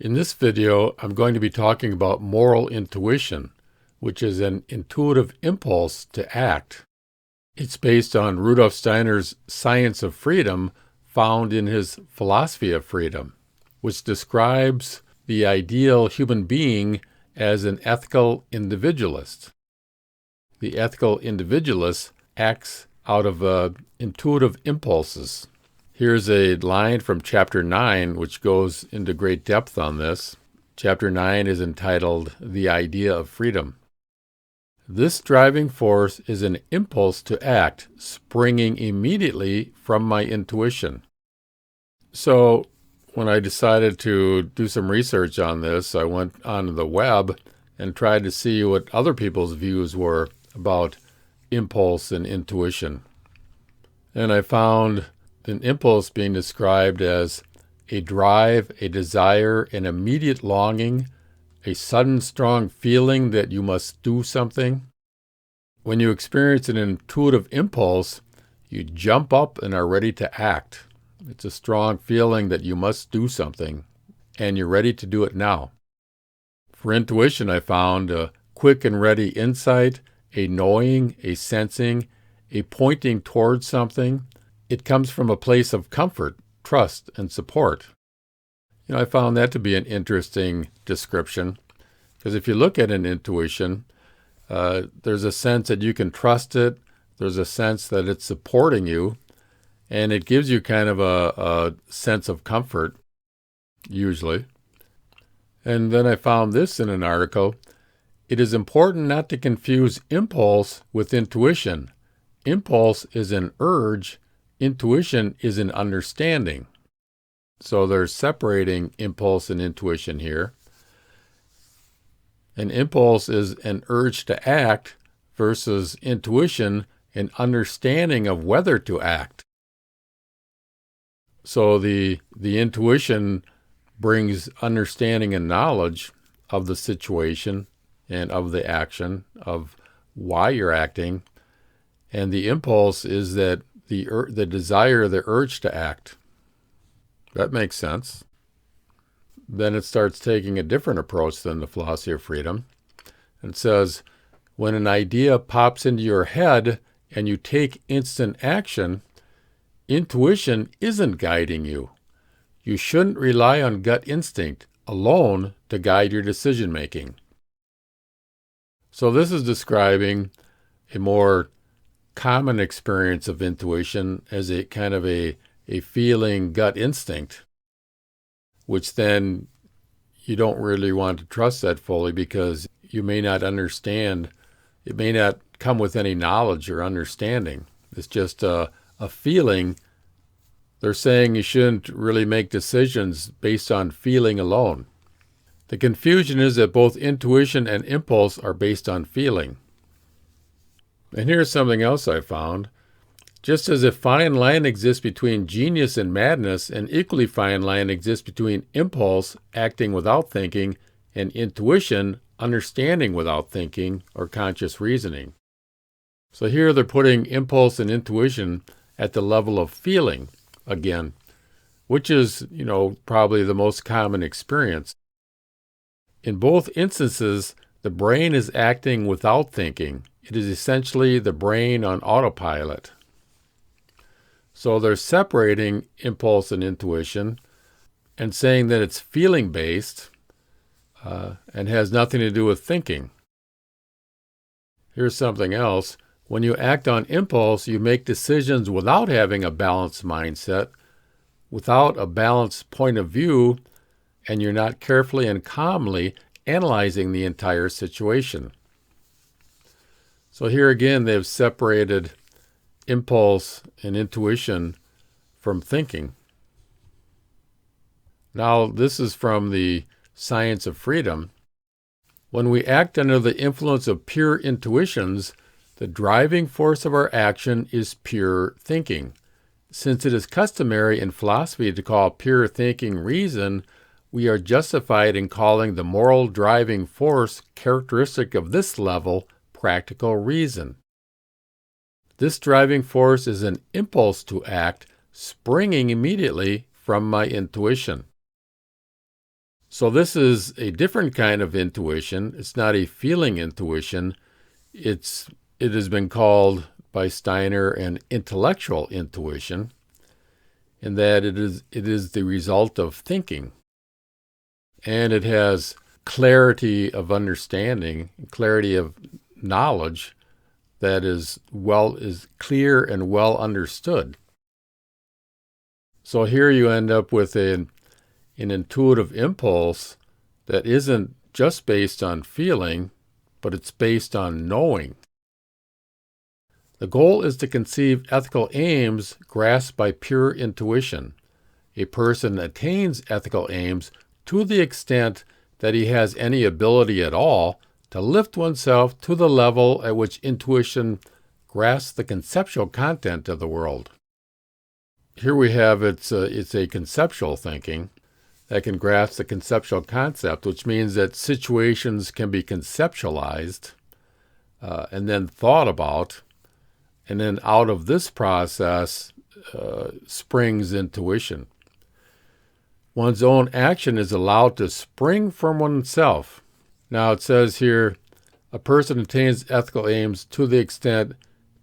In this video, I'm going to be talking about moral intuition, which is an intuitive impulse to act. It's based on Rudolf Steiner's Science of Freedom, found in his Philosophy of Freedom, which describes the ideal human being as an ethical individualist. The ethical individualist acts out of intuitive impulses. Here's a line from Chapter 9, which goes into great depth on this. Chapter 9 is entitled The Idea of Freedom. This driving force is an impulse to act, springing immediately from my intuition. So, when I decided to do some research on this, I went on the web and tried to see what other people's views were about impulse and intuition. And I found an impulse being described as a drive, a desire, an immediate longing, a sudden strong feeling that you must do something. When you experience an intuitive impulse, you jump up and are ready to act. It's a strong feeling that you must do something, and you're ready to do it now. For intuition, I found a quick and ready insight, a knowing, a sensing, a pointing towards something. It comes from a place of comfort, trust, and support. I found that to be an interesting description, because if you look at an intuition, there's a sense that you can trust it, there's a sense that it's supporting you, and it gives you kind of a sense of comfort, usually. And then I found this in an article. It is important not to confuse impulse with intuition. Impulse is an urge, intuition is an understanding. So they're separating impulse and intuition here. An impulse is an urge to act versus intuition, an understanding of whether to act. So the intuition brings understanding and knowledge of the situation and of the action, of why you're acting. And the impulse is that the desire, the urge to act. That makes sense. Then it starts taking a different approach than the Philosophy of Freedom. It says, when an idea pops into your head and you take instant action, intuition isn't guiding you. You shouldn't rely on gut instinct alone to guide your decision making. So this is describing a more common experience of intuition as a kind of a feeling gut instinct, which then you don't really want to trust that fully because you may not understand. It may not come with any knowledge or understanding. It's just a feeling. They're saying you shouldn't really make decisions based on feeling alone. The confusion is that both intuition and impulse are based on feeling. And here's something else I found. Just as a fine line exists between genius and madness, an equally fine line exists between impulse, acting without thinking, and intuition, understanding without thinking or conscious reasoning. So here they're putting impulse and intuition at the level of feeling again, which is, probably the most common experience. In both instances, the brain is acting without thinking. It is essentially the brain on autopilot. So they're separating impulse and intuition and saying that it's feeling-based and has nothing to do with thinking. Here's something else. When you act on impulse, you make decisions without having a balanced mindset, without a balanced point of view, and you're not carefully and calmly analyzing the entire situation. So here again, they've separated impulse and intuition from thinking. Now, this is from the Science of Freedom. When we act under the influence of pure intuitions, the driving force of our action is pure thinking. Since it is customary in philosophy to call pure thinking reason, we are justified in calling the moral driving force characteristic of this level practical reason. This driving force is an impulse to act, springing immediately from my intuition. So this is a different kind of intuition. It's not a feeling intuition. It has been called by Steiner an intellectual intuition, in that it is the result of thinking. And it has clarity of understanding, clarity of knowledge that is clear and well understood. So here you end up with an intuitive impulse that isn't just based on feeling, but it's based on knowing. The goal is to conceive ethical aims grasped by pure intuition. A person attains ethical aims to the extent that he has any ability at all to lift oneself to the level at which intuition grasps the conceptual content of the world. Here we have it's a conceptual thinking that can grasp the conceptual concept, which means that situations can be conceptualized and then thought about, and then out of this process springs intuition. One's own action is allowed to spring from oneself. Now it says here, a person attains ethical aims to the extent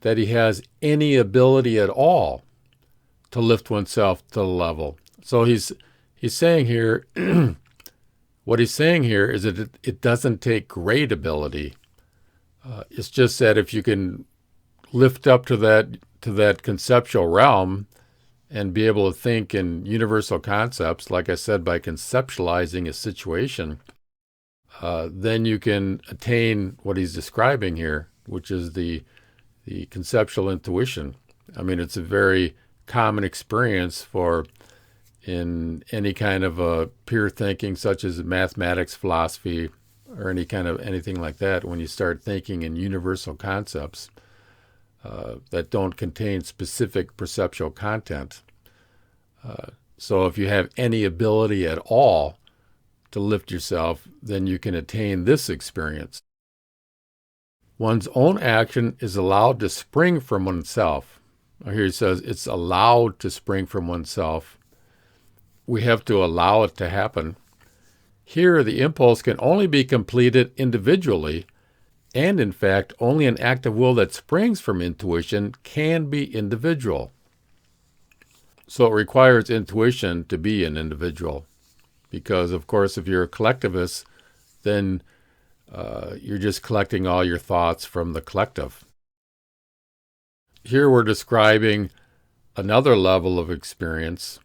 that he has any ability at all to lift oneself to the level. So he's saying here, what he's saying here is that it doesn't take great ability. It's just that if you can lift up to that conceptual realm and be able to think in universal concepts, like I said, by conceptualizing a situation, then you can attain what he's describing here, which is the conceptual intuition. I mean, it's a very common experience in any kind of pure thinking, such as mathematics, philosophy, or anything like that. When you start thinking in universal concepts that don't contain specific perceptual content. So if you have any ability at all to lift yourself, then you can attain this experience. One's own action is allowed to spring from oneself. Here he says it's allowed to spring from oneself. We have to allow it to happen. Here, the impulse can only be completed individually, and in fact, only an act of will that springs from intuition can be individual. So it requires intuition to be an individual, because, of course, if you're a collectivist, then you're just collecting all your thoughts from the collective. Here we're describing another level of experience.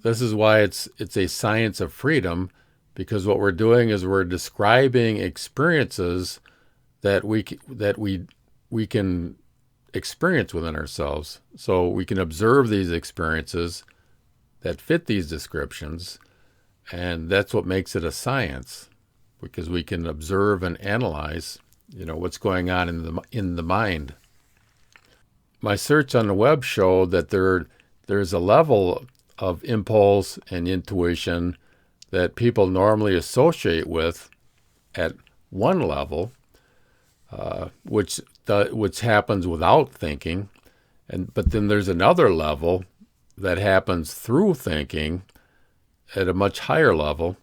This is why it's a science of freedom, because what we're doing is we're describing experiences that we can experience within ourselves. So we can observe these experiences that fit these descriptions, and that's what makes it a science, because we can observe and analyze, what's going on in the mind. My search on the web showed that there's a level of impulse and intuition that people normally associate with at one level, which happens without thinking, but then there's another level that happens through thinking at a much higher level,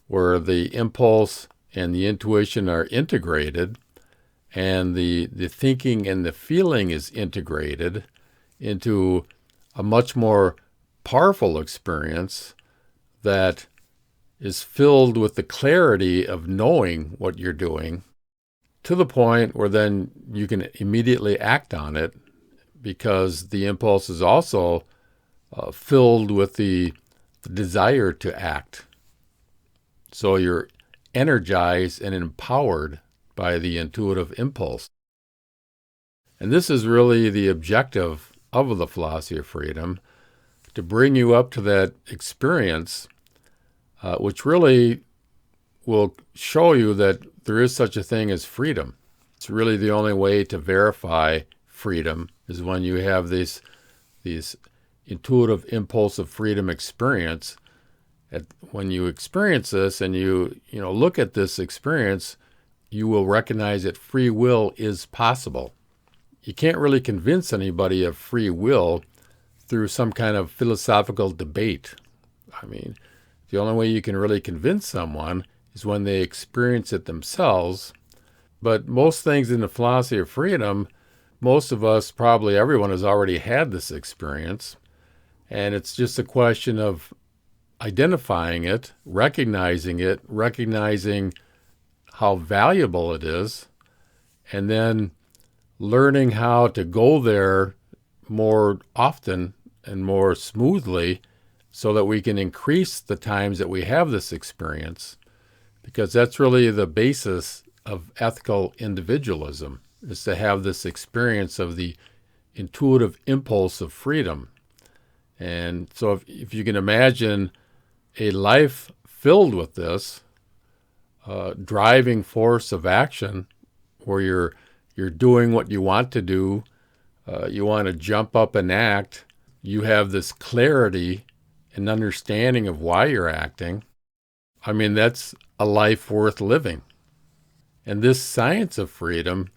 where the impulse and the intuition are integrated, and the thinking and the feeling is integrated into a much more powerful experience that is filled with the clarity of knowing what you're doing, to the point where then you can immediately act on it, because the impulse is also filled with the desire to act. So you're energized and empowered by the intuitive impulse. And this is really the objective of the philosophy of freedom, to bring you up to that experience, which really will show you that there is such a thing as freedom. It's really the only way to verify freedom is when you have these intuitive impulse of freedom experience. When you experience this and you look at this experience, you will recognize that free will is possible. You can't really convince anybody of free will through some kind of philosophical debate. I mean, The only way you can really convince someone is when they experience it themselves. But most things in the philosophy of freedom, most of us, probably everyone, has already had this experience. And it's just a question of identifying it, recognizing how valuable it is, and then learning how to go there more often and more smoothly so that we can increase the times that we have this experience, because that's really the basis of ethical individualism, is to have this experience of the intuitive impulse of freedom. And so if you can imagine a life filled with this driving force of action, where you're doing what you want to do, you want to jump up and act, you have this clarity and understanding of why you're acting, I mean, that's a life worth living. And this science of freedom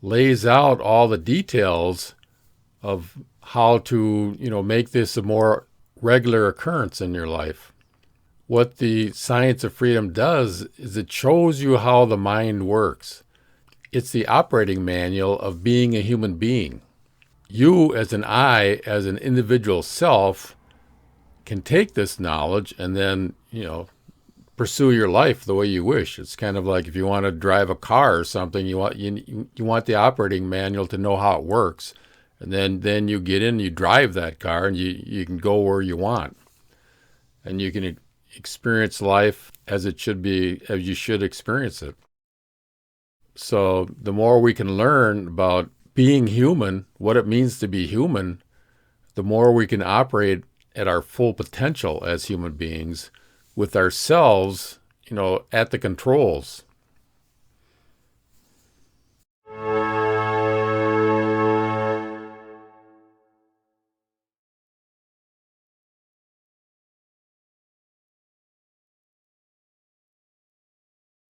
lays out all the details of how to, make this a more regular occurrence in your life. What the science of freedom does is it shows you how the mind works. It's the operating manual of being a human being. You, as an I, as an individual self, can take this knowledge and then, pursue your life the way you wish. It's kind of like if you want to drive a car or something, you want the operating manual to know how it works. And then you get in, you drive that car, and you can go where you want. And you can experience life as it should be, as you should experience it. So the more we can learn about being human, what it means to be human, the more we can operate at our full potential as human beings with ourselves, at the controls.